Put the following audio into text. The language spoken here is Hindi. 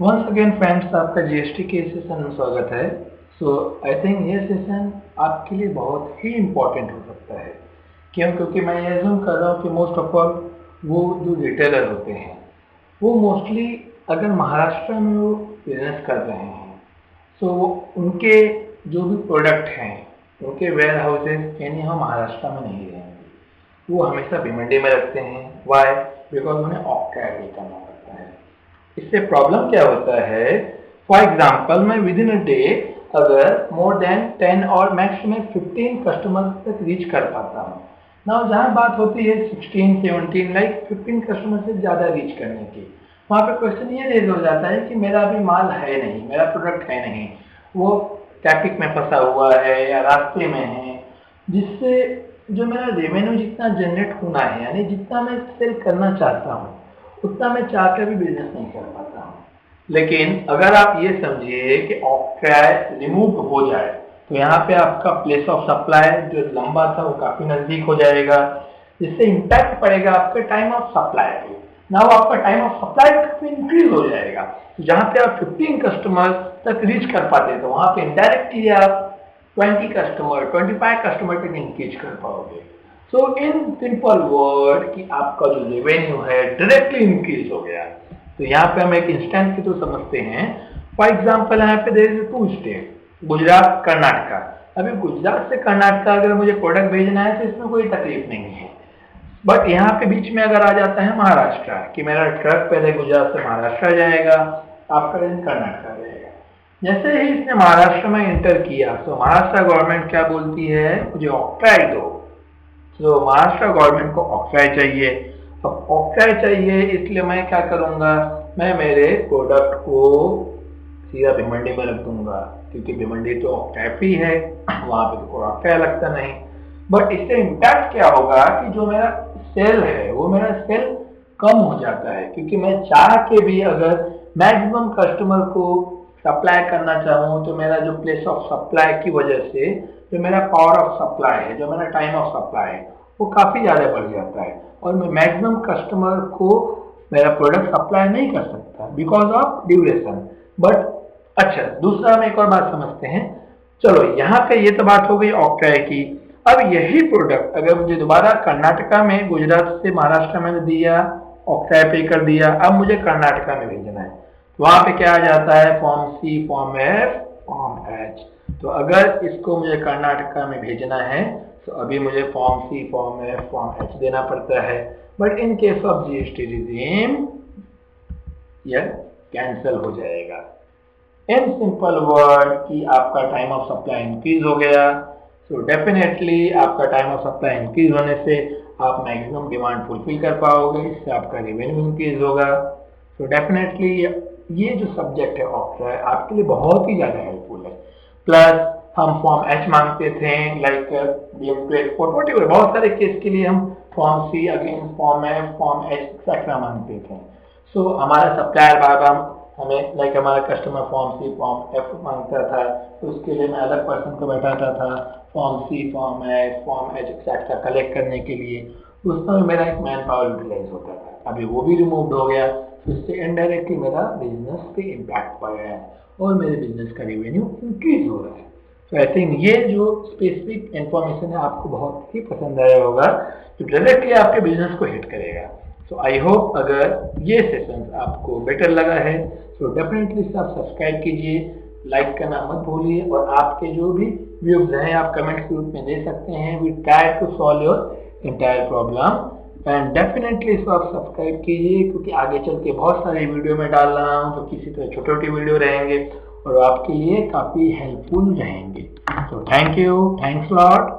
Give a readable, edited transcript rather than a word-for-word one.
वंस अगेन फ्रेंड्स, आपका जीएसटी के सेशन में स्वागत है। आई थिंक ये सेशन आपके लिए बहुत ही इम्पोर्टेंट हो सकता है। क्यों? क्योंकि मैं ये एज्यूम कर रहा हूँ कि मोस्ट ऑफ ऑल वो जो रिटेलर होते हैं वो मोस्टली अगर महाराष्ट्र में वो बिजनेस कर रहे हैं तो उनके जो भी प्रोडक्ट हैं उनके वेयर हाउसेज यानी हम महाराष्ट्र में नहीं रहेंगे, वो हमेशा भिवंडी में रखते हैं। वाई? बिकॉज उन्हें ऑक्ट्राइड पे करना पड़ता है। इससे प्रॉब्लम क्या होता है, फॉर एग्जाम्पल मैं विद इन अ डे अगर मोर देन 10 और मैक्सिमम 15 कस्टमर तक रीच कर पाता हूँ ना, जहाँ बात होती है 16 17 लाइक 15 कस्टमर से ज़्यादा रीच करने की, वहाँ पे क्वेश्चन ये रेज हो जाता है कि मेरा अभी माल है नहीं, मेरा प्रोडक्ट है नहीं, वो ट्रैफिक में फंसा हुआ है या रास्ते में है, जिससे जो मेरा रेवेन्यू जितना जनरेट होना है यानी जितना मैं सेल करना चाहता हूँ उतना मैं चाहकर भी बिजनेस नहीं कर पाता हूँ। लेकिन अगर आप ये समझिए कि ऑक्ट्राइड रिमूव हो जाए तो यहाँ पे आपका प्लेस ऑफ सप्लाई जो लंबा था वो काफी नजदीक हो जाएगा, जिससे इम्पैक्ट पड़ेगा आपके टाइम ऑफ सप्लाई पे। ना वो आपका टाइम ऑफ सप्लाई काफी इंक्रीज हो जाएगा। तो जहाँ पे आप 15 कस्टमर तक रीच कर पाते तो वहाँ पे इनडायरेक्टली आप 20 कस्टमर 25 कस्टमर तक इंक्रीज कर पाओगे। सो इन सिंपल वर्ड कि आपका जो रेवेन्यू है डायरेक्टली इंक्रीज हो गया। तो यहाँ पे हम एक इंस्टेंस की तो समझते हैं। फॉर एग्जाम्पल यहाँ पे there is 2 state, Gujarat Karnataka. अभी गुजरात से कर्नाटका अगर मुझे प्रोडक्ट भेजना है तो इसमें कोई तकलीफ नहीं है। बट यहाँ पे बीच में अगर आ जाता है महाराष्ट्र कि मेरा ट्रक पहले गुजरात से महाराष्ट्र जाएगा, आपका रेंज कर्नाटका जाएगा। जैसे ही इसने महाराष्ट्र में एंटर किया तो महाराष्ट्र गवर्नमेंट क्या बोलती है, मुझे ऑक्ट्राइड दो। तो महाराष्ट्र गवर्नमेंट को ऑक्ट्राइड चाहिए। अब ऑक्ट्राइड चाहिए इसलिए मैं क्या करूंगा, मैं मेरे प्रोडक्ट को सीधा भिवंडी में रख दूंगा, क्योंकि भिवंडी तो ऑक्ट्राइड फ्री है, वहां पे तो कोई ऑक्ट्राइड लगता नहीं। बट इससे इम्पैक्ट क्या होगा कि जो मेरा सेल है वो मेरा सेल कम हो जाता है, क्योंकि मैं चाह के भी अगर मैक्सिमम कस्टमर को सप्लाई करना चाहूँ तो मेरा जो प्लेस ऑफ सप्लाई की वजह से जो मेरा पावर ऑफ सप्लाई है, जो मेरा टाइम ऑफ सप्लाई है, वो काफ़ी ज़्यादा बढ़ जाता है और मैं मैक्सिमम कस्टमर को मेरा प्रोडक्ट सप्लाई नहीं कर सकता बिकॉज ऑफ ड्यूरेशन। बट अच्छा, दूसरा हम एक और बात समझते हैं। चलो यहाँ पे ये तो बात हो गई ऑक्ट्राइड की। अब यही प्रोडक्ट अगर मुझे दोबारा कर्नाटका में गुजरात से महाराष्ट्र में दिया, ऑक्ट्राइड पे कर दिया, अब मुझे कर्नाटका में भेजना है, तो वहां पे क्या आ जाता है, form C, form F, form H. तो अगर इसको मुझे कर्नाटका में भेजना है तो अभी मुझे form C, form F, form H देना पड़ता है। But in case of GST regime यह कैंसिल हो जाएगा। इन सिंपल वर्ड कि आपका टाइम ऑफ सप्लाई इंक्रीज हो गया। सो डेफिनेटली आपका टाइम ऑफ सप्लाई इंक्रीज होने से आप मैक्सिमम डिमांड फुलफिल कर पाओगे, इससे आपका रेवेन्यू इंक्रीज होगा। सो डेफिनेटली ये जो सब्जेक्ट है ऑक्ट्राइड आपके लिए बहुत ही ज़्यादा हेल्पफुल है। प्लस हम फॉर्म एच मांगते थे, like BM to export whatever, बहुत सारे केस के लिए हम form C, again form F, form H etcetera मांगते थे। सो हमारा सप्लायर बार बार हमें, लाइक हमारा customer form C, form F मांगता था तो उसके लिए मैं अलग पर्सन को बैठाता था form C, form F, form H etcetera collect करने के लिए। उसमें मेरा एक मैन पावर यूटिलाइज होता था, अभी वो भी रिमूव हो गया। इससे इनडायरेक्टली मेरा बिजनेस पे इम्पैक्ट पड़ रहा है और मेरे बिजनेस का रेवेन्यू इंक्रीज हो रहा है। तो आई थिंक ये जो स्पेसिफिक इंफॉर्मेशन है आपको बहुत ही पसंद आया होगा, जो डायरेक्टली आपके बिजनेस को हिट करेगा। सो आई होप अगर ये सेशन आपको बेटर लगा है तो डेफिनेटली आप सब्सक्राइब कीजिए, लाइक करना मत भूलिए, और आपके जो भी व्यूज हैं आप कमेंट के रूप में दे सकते हैं। We try to solve your entire problem and definitely इसको आप सब्सक्राइब कीजिए, क्योंकि आगे चल के बहुत सारे वीडियो में डाल रहा हूँ जो किसी तरह छोटे छोटे वीडियो रहेंगे और आपके लिए काफ़ी हेल्पफुल रहेंगे। तो थैंक यू, थैंक्स लॉट।